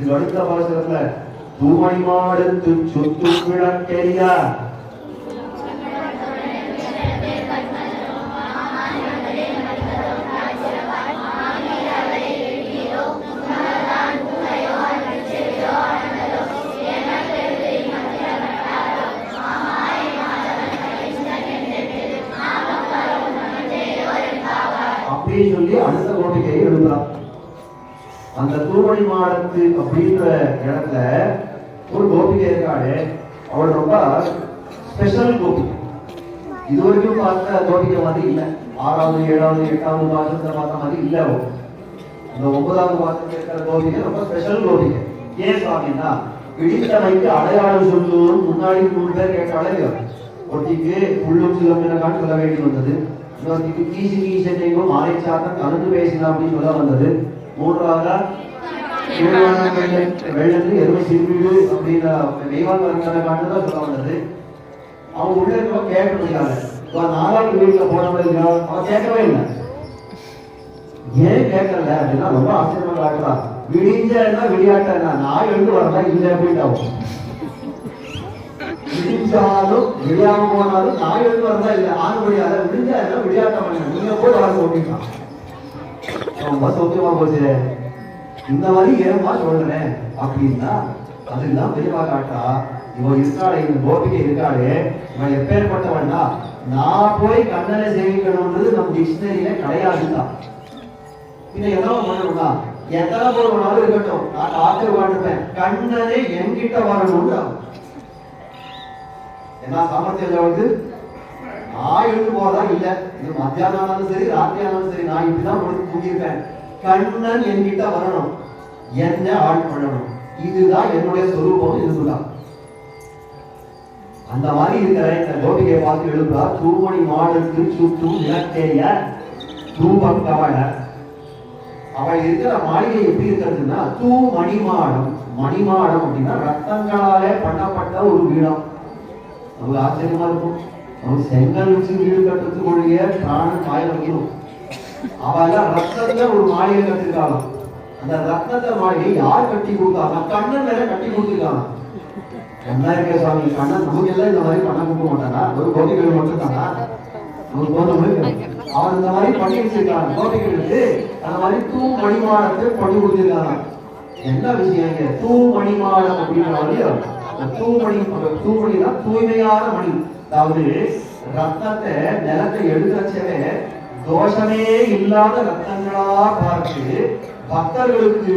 இது அடுத்த பாசத்துல தூமணி மாடத்து சொத்து விளக்கெரியா அப்படின்னு சொல்லி அடுத்த கோரிக்கையை எழுதுறான். அந்த தூமணி மாடத்து அப்படின்ற இடத்துல ஒரு கோபிகை இருக்காரு. அவள் ரொம்ப ஸ்பெஷல் கோபிகை. இதுவரைக்கும் பார்த்த கோபிகை மாதிரி இல்லை. 6வது 7வது 8வது பாசத்துல பார்த்த மாதிரி இல்லை. இந்த 9வது பாசத்துல இருக்கிற கோபிகை ரொம்ப ஸ்பெஷல் கோபிகை. ஏன் சுவாமின்னா பிடித்தமைக்கு அடையாளம் சொல்லுவோம். முன்னாடி 3 பேர் கேட்டாலே ஒருத்திக்கு உள்ளும் சிலம்பினக்கான்னு சொல்ல வேண்டி வந்தது. இன்னொருத்திக்கு கீசி கீசனையும் மாலை சாத்தம் கலந்து பேசலாம் அப்படின்னு சொல்ல வந்தது. 3வதா வெள்ளத்து எருமை சிறுவீடு அப்படின்ற தெய்வான் காட்டுதான் சொல்ல வந்தது. அவன் உள்ள இருக்க கேட்க முடியாது. 4வது வீட்டுல போனவங்க அவன் கேட்கவே இல்லை. ஏன் கேட்கல அப்படின்னா ரொம்ப ஆச்சரியமா காட்டுறான். விடிஞ்சா விளையாட்டா நான் எழுந்து வரதா இல்லை அப்படின்ட்டு விடிஞ்சாலும் விளையாம போனாலும் நான் எழுந்து வரதா இல்லை. ஆண் முடியாத விடிஞ்சா விளையாட்டம் பண்ண நீங்க போய் வர ஓட்டிட்டான். ரொம்ப சௌக்கியமா போச்சு. இந்த மாதிரி ஏமா சொல்றேன் அப்படின்னா அதுதான் பெரியவா காட்டா. இவன் இருக்காளே, இந்த கோபிகை இருக்காளே, இவன் எப்பேற்பட்டவன்னா நான் போய் கண்ணனை சேவிக்கணும்ன்றது நம்ம டிக்ஷனரியில கிடையாதுதான். பின்ன என்ன பண்ணணும்னா எத்தனை பேர் வேணாலும் இருக்கட்டும், நான் ஆத்திர வாழ்ப்பேன், கண்ணனை என்கிட்ட வரணும்னு என்ன சாமர்த்தியம் வந்து நான் எழுந்து போறதா இல்ல. இது மத்தியானம் ஆனாலும் சரி ராத்திரி ஆனாலும் சரி நான் இப்படிதான் தூங்கியிருப்பேன். கண்ணன் என்கிட்ட வரணும், என்ன ஆள் பண்ணணும், இதுதான் என்னுடைய சொரூபம். இதுதான் அந்த மாதிரி இருக்கிற இந்த கோபிகையை பார்த்து எழுதுறா. தூமணி மாடத்து சுற்றும் நிலத்தேய தூபம் கவல. அவள் இருக்கிற மாளிகை எப்படி இருக்கிறதுன்னா தூமணிமாடம். மணிமாடம் அப்படின்னா ரத்தங்களாலே பண்ணப்பட்ட ஒரு வீடம். நமக்கு ஆச்சரியமா இருக்கும். அவங்க செங்கல் வச்சு வீடு கட்டுறதுக்குரிய பிராணம் காய வைக்கணும். அவள ரத்தத்தை ஒரு மாளிகை கட்டிருக்காங்க. அந்த ரத்தத்தை மாளிகை யார் கட்டி கொடுத்தாங்க? கண்ணன் மேல கட்டி கொடுத்துருக்காங்க. என்ன இருக்க சுவாமி, கண்ணன் நமக்கு எல்லாம் இந்த மாதிரி பண்ண கொடுக்க மாட்டானா? ஒரு கோபிகள் மட்டும் தானா? நமக்கு தோணும். அவன் இந்த மாதிரி பண்ணி வச்சிருக்காங்க. கோபிகளுக்கு அந்த மாதிரி தூமணிமாடத்தை பண்ணி கொடுத்துருக்காங்க. என்ன விஷயம்? தூமணிமாடம் அப்படின்ற மாதிரி தூமணிதான் தூய்மையான மணி. அதாவது ரத்தத்தை நிலத்தை எடுக்கச்சவே தோஷமே இல்லாத ரத்தங்களா பார்த்து பக்தர்களுக்கு